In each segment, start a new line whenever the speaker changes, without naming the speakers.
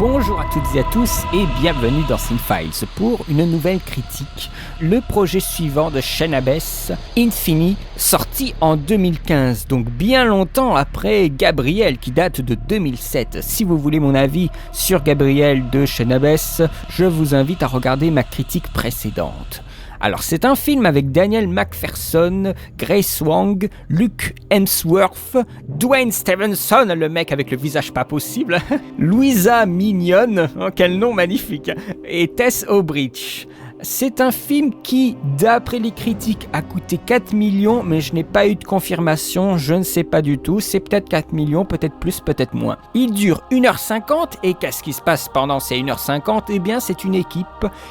Bonjour à toutes et à tous et bienvenue dans Cinefiles pour une nouvelle critique. Le projet suivant de Shane Abbes, Infini, sorti en 2015, donc bien longtemps après Gabriel qui date de 2007. Si vous voulez mon avis sur Gabriel de Shane Abbes, je vous invite à regarder ma critique précédente. Alors c'est un film avec Daniel Macpherson, Grace Wang, Luke Hemsworth, Dwayne Stevenson, le mec avec le visage pas possible, Louisa Mignonne, oh, quel nom magnifique, et Tess O'Bridge. C'est un film qui, d'après les critiques, a coûté 4 millions, mais je n'ai pas eu de confirmation, je ne sais pas du tout, c'est peut-être 4 millions, peut-être plus, peut-être moins. Il dure 1h50, et qu'est-ce qui se passe pendant ces 1h50 ? Eh bien, c'est une équipe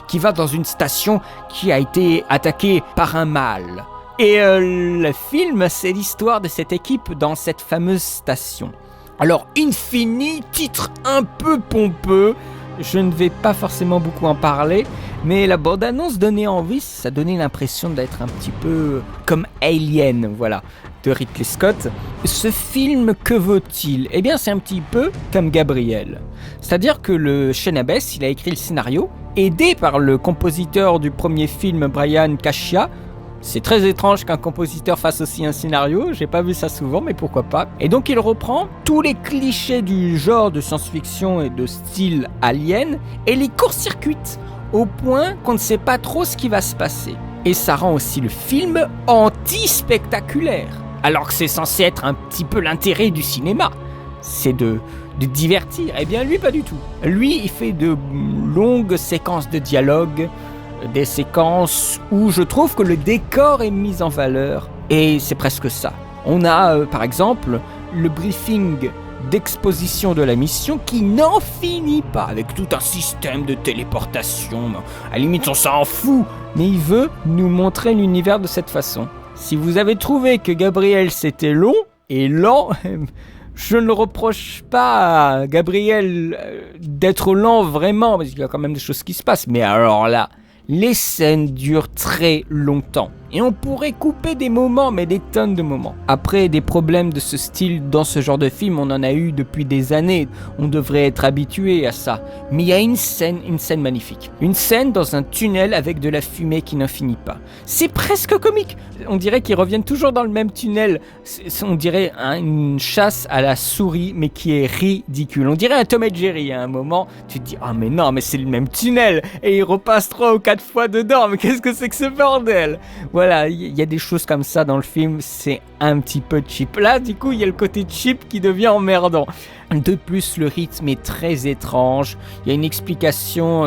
qui va dans une station qui a été attaquée par un mâle. Et le film, c'est l'histoire de cette équipe dans cette fameuse station. Alors, Infini, titre un peu pompeux, je ne vais pas forcément beaucoup en parler, mais la bande-annonce donnait envie, ça donnait l'impression d'être un petit peu comme Alien, voilà, de Ridley Scott. Ce film, que vaut-il ? Eh bien, c'est un petit peu comme Gabriel. C'est-à-dire que le Shane Abbes, il a écrit le scénario, aidé par le compositeur du premier film, Brian Cashia. C'est très étrange qu'un compositeur fasse aussi un scénario, j'ai pas vu ça souvent, mais pourquoi pas. Et donc il reprend tous les clichés du genre de science-fiction et de style alien et les court-circuite au point qu'on ne sait pas trop ce qui va se passer. Et ça rend aussi le film anti-spectaculaire, alors que c'est censé être un petit peu l'intérêt du cinéma. C'est de divertir. Eh bien lui, pas du tout. Lui, il fait de longues séquences de dialogue, des séquences où je trouve que le décor est mis en valeur, et c'est presque ça. On a par exemple le briefing d'exposition de la mission qui n'en finit pas, avec tout un système de téléportation. À la limite on s'en fout, mais il veut nous montrer l'univers de cette façon. Si vous avez trouvé que Gabriel c'était long et lent, je ne reproche pas à Gabriel d'être lent vraiment, parce qu'il y a quand même des choses qui se passent, mais alors là, les scènes durent très longtemps. Et on pourrait couper des moments, mais des tonnes de moments. Après, des problèmes de ce style dans ce genre de film, on en a eu depuis des années. On devrait être habitué à ça. Mais il y a une scène magnifique. Une scène dans un tunnel avec de la fumée qui n'en finit pas. C'est presque comique. On dirait qu'ils reviennent toujours dans le même tunnel. On dirait une chasse à la souris, mais qui est ridicule. On dirait un Tom et Jerry à un moment. Tu te dis, ah mais non, mais c'est le même tunnel. Et ils repassent 3 ou 4 fois dedans. Mais qu'est-ce que c'est que ce bordel ? Voilà, il y a des choses comme ça dans le film, c'est un petit peu cheap. Là, du coup, il y a le côté cheap qui devient emmerdant. De plus, le rythme est très étrange. Il y a une explication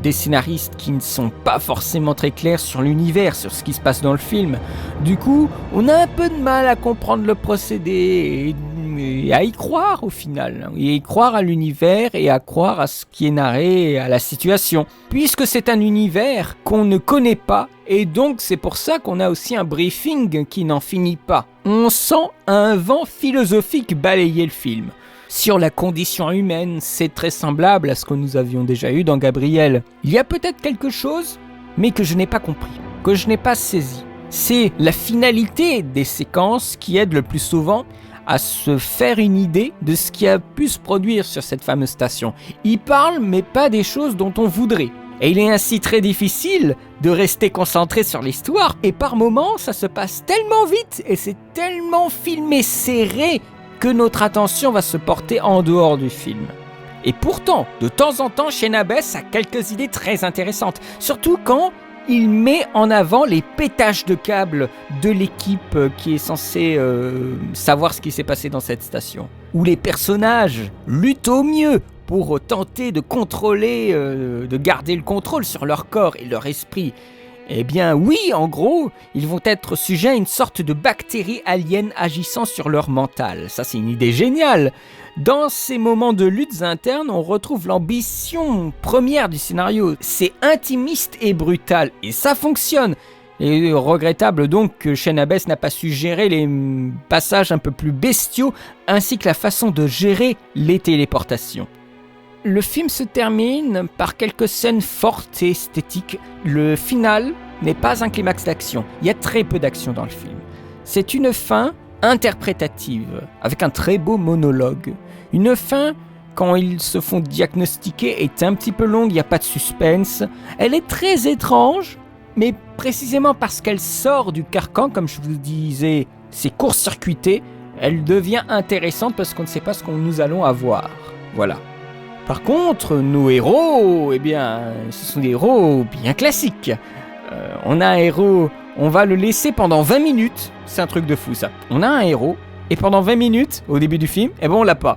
des scénaristes qui ne sont pas forcément très clairs sur l'univers, sur ce qui se passe dans le film. Du coup, on a un peu de mal à comprendre le procédé et à y croire au final. Et à y croire à l'univers et à croire à ce qui est narré et à la situation. Puisque c'est un univers qu'on ne connaît pas, et donc c'est pour ça qu'on a aussi un briefing qui n'en finit pas. On sent un vent philosophique balayer le film. Sur la condition humaine, c'est très semblable à ce que nous avions déjà eu dans Gabriel. Il y a peut-être quelque chose, mais que je n'ai pas compris, que je n'ai pas saisi. C'est la finalité des séquences qui aide le plus souvent à se faire une idée de ce qui a pu se produire sur cette fameuse station. Il parle, mais pas des choses dont on voudrait. Et il est ainsi très difficile de rester concentré sur l'histoire, et par moments, ça se passe tellement vite, et c'est tellement filmé serré, que notre attention va se porter en dehors du film. Et pourtant, de temps en temps, Shane Abbes a quelques idées très intéressantes, surtout quand il met en avant les pétages de câbles de l'équipe qui est censée savoir ce qui s'est passé dans cette station. Où les personnages luttent au mieux pour tenter de contrôler, de garder le contrôle sur leur corps et leur esprit. Eh bien oui, en gros, ils vont être sujets à une sorte de bactérie alien agissant sur leur mental. Ça, c'est une idée géniale. Dans ces moments de luttes internes, on retrouve l'ambition première du scénario. C'est intimiste et brutal, et ça fonctionne. Et regrettable donc que Shane Abbes n'a pas su gérer les passages un peu plus bestiaux, ainsi que la façon de gérer les téléportations. Le film se termine par quelques scènes fortes et esthétiques. Le final n'est pas un climax d'action. Il y a très peu d'action dans le film. C'est une fin interprétative, avec un très beau monologue. Une fin quand ils se font diagnostiquer, est un petit peu longue, il n'y a pas de suspense. Elle est très étrange, mais précisément parce qu'elle sort du carcan, comme je vous disais, c'est court-circuité, elle devient intéressante parce qu'on ne sait pas ce que nous allons avoir. Voilà. Par contre, nos héros, eh bien, ce sont des héros bien classiques. On a un héros, on va le laisser pendant 20 minutes, c'est un truc de fou ça. On a un héros, et pendant 20 minutes, au début du film, eh ben on l'a pas.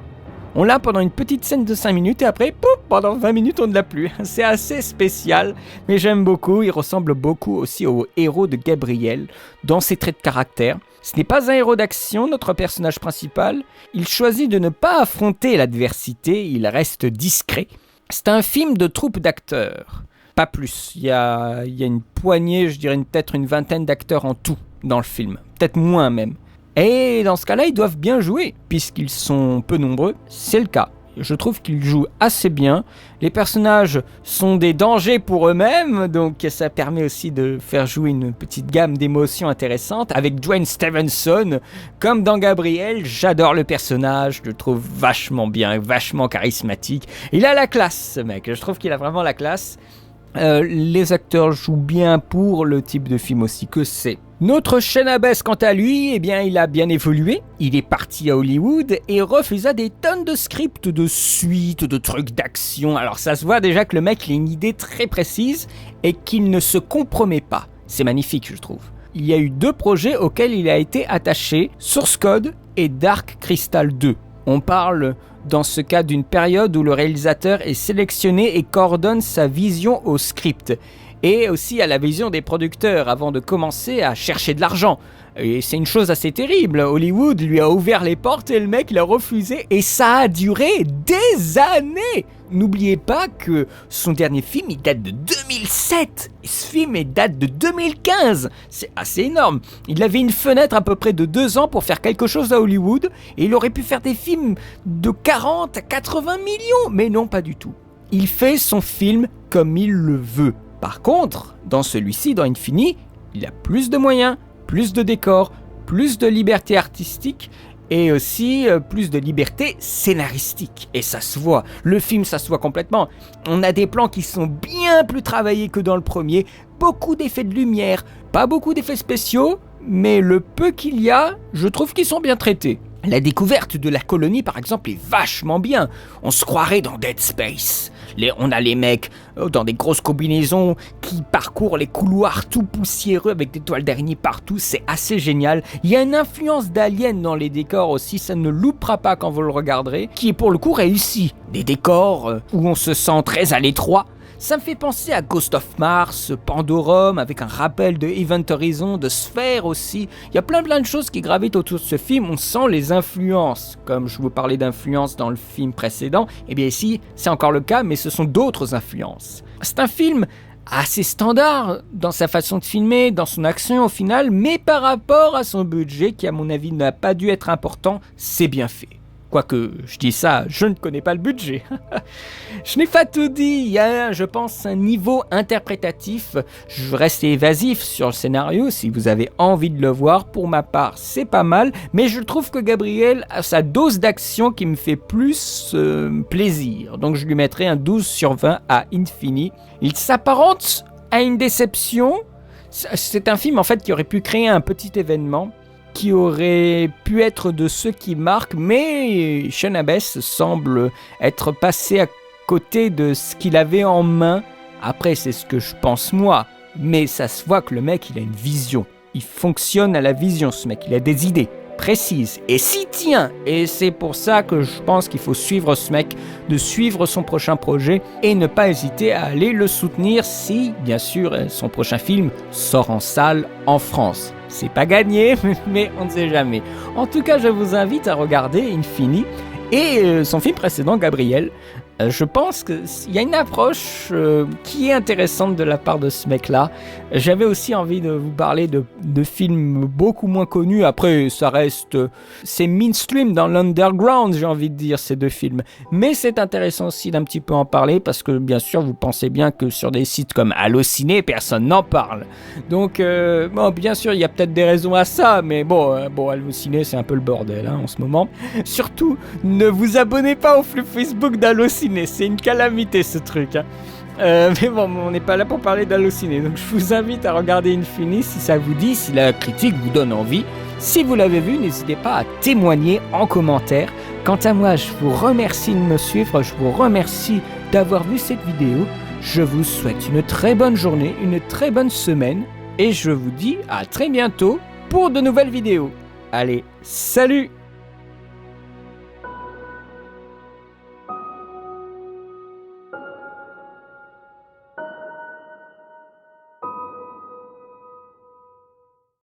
On l'a pendant une petite scène de 5 minutes, et après, pouf, pendant 20 minutes, on ne l'a plus. C'est assez spécial, mais j'aime beaucoup, il ressemble beaucoup aussi au héros de Gabriel, dans ses traits de caractère. Ce n'est pas un héros d'action, notre personnage principal. Il choisit de ne pas affronter l'adversité, il reste discret. C'est un film de troupe d'acteurs, pas plus. Il y a une poignée, je dirais peut-être une vingtaine d'acteurs en tout dans le film, peut-être moins même. Et dans ce cas-là, ils doivent bien jouer, puisqu'ils sont peu nombreux, c'est le cas. Je trouve qu'ils jouent assez bien. Les personnages sont des dangers pour eux-mêmes, donc ça permet aussi de faire jouer une petite gamme d'émotions intéressantes. Avec Dwayne Stevenson, comme dans Gabriel, j'adore le personnage, je le trouve vachement bien, vachement charismatique. Il a la classe, ce mec, je trouve qu'il a vraiment la classe. Les acteurs jouent bien pour le type de film aussi que c'est. Notre Shane Bess, quant à lui, eh bien, il a bien évolué. Il est parti à Hollywood et refusa des tonnes de scripts, de suites, de trucs d'action. Alors ça se voit déjà que le mec il a une idée très précise et qu'il ne se compromet pas. C'est magnifique, je trouve. Il y a eu 2 projets auxquels il a été attaché, Source Code et Dark Crystal 2. On parle dans ce cas d'une période où le réalisateur est sélectionné et coordonne sa vision au script. Et aussi à la vision des producteurs avant de commencer à chercher de l'argent. Et c'est une chose assez terrible. Hollywood lui a ouvert les portes et le mec il a refusé. Et ça a duré des années. N'oubliez pas que son dernier film il date de 2007. Et ce film il date de 2015. C'est assez énorme. Il avait une fenêtre à peu près de 2 ans pour faire quelque chose à Hollywood. Et il aurait pu faire des films de 40 à 80 millions. Mais non, pas du tout. Il fait son film comme il le veut. Par contre, dans celui-ci, dans Infini, il a plus de moyens, plus de décors, plus de liberté artistique et aussi plus de liberté scénaristique. Et ça se voit, le film ça se voit complètement. On a des plans qui sont bien plus travaillés que dans le premier, beaucoup d'effets de lumière, pas beaucoup d'effets spéciaux, mais le peu qu'il y a, je trouve qu'ils sont bien traités. La découverte de la colonie, par exemple, est vachement bien. On se croirait dans Dead Space. On a les mecs dans des grosses combinaisons qui parcourent les couloirs tout poussiéreux avec des toiles d'araignée partout. C'est assez génial. Il y a une influence d'Alien dans les décors aussi. Ça ne loupera pas quand vous le regarderez. Qui est pour le coup réussi. Des décors où on se sent très à l'étroit. Ça me fait penser à Ghost of Mars, Pandorum, avec un rappel de Event Horizon, de Sphere aussi. Il y a plein de choses qui gravitent autour de ce film. On sent les influences. Comme je vous parlais d'influences dans le film précédent, et bien ici, c'est encore le cas, mais ce sont d'autres influences. C'est un film assez standard dans sa façon de filmer, dans son action au final, mais par rapport à son budget, qui à mon avis n'a pas dû être important, c'est bien fait. Quoique, je dis ça, je ne connais pas le budget. Je n'ai pas tout dit, il y a, je pense, un niveau interprétatif. Je reste évasif sur le scénario, si vous avez envie de le voir. Pour ma part, c'est pas mal, mais je trouve que Gabriel a sa dose d'action qui me fait plus plaisir. Donc je lui mettrai un 12 sur 20 à Infini. Il s'apparente à une déception. C'est un film en fait qui aurait pu créer un petit événement, qui aurait pu être de ceux qui marquent, mais Shane Bess semble être passé à côté de ce qu'il avait en main. Après, c'est ce que je pense moi, mais ça se voit que le mec, il a une vision. Il fonctionne à la vision, ce mec, il a des idées précises, et s'y tient. Et c'est pour ça que je pense qu'il faut suivre ce mec, de suivre son prochain projet, et ne pas hésiter à aller le soutenir si, bien sûr, son prochain film sort en salle en France. C'est pas gagné, mais on ne sait jamais. En tout cas, je vous invite à regarder Infini et son film précédent, Gabriel. Je pense qu'il y a une approche qui est intéressante de la part de ce mec-là. J'avais aussi envie de vous parler de films beaucoup moins connus. Après, ça reste... c'est mainstream dans l'underground, j'ai envie de dire, ces deux films. Mais c'est intéressant aussi d'un petit peu en parler parce que, bien sûr, vous pensez bien que sur des sites comme Allociné, personne n'en parle. Donc, bon, bien sûr, il y a peut-être des raisons à ça, mais bon, Allociné, c'est un peu le bordel en ce moment. Surtout, ne vous abonnez pas au flux Facebook d'Allociné, c'est une calamité ce truc. Mais bon, on n'est pas là pour parler d'Allociné, donc je vous invite à regarder Infini si ça vous dit, si la critique vous donne envie. Si vous l'avez vu, n'hésitez pas à témoigner en commentaire. Quant à moi, je vous remercie de me suivre, je vous remercie d'avoir vu cette vidéo. Je vous souhaite une très bonne journée, une très bonne semaine, et je vous dis à très bientôt pour de nouvelles vidéos. Allez, salut!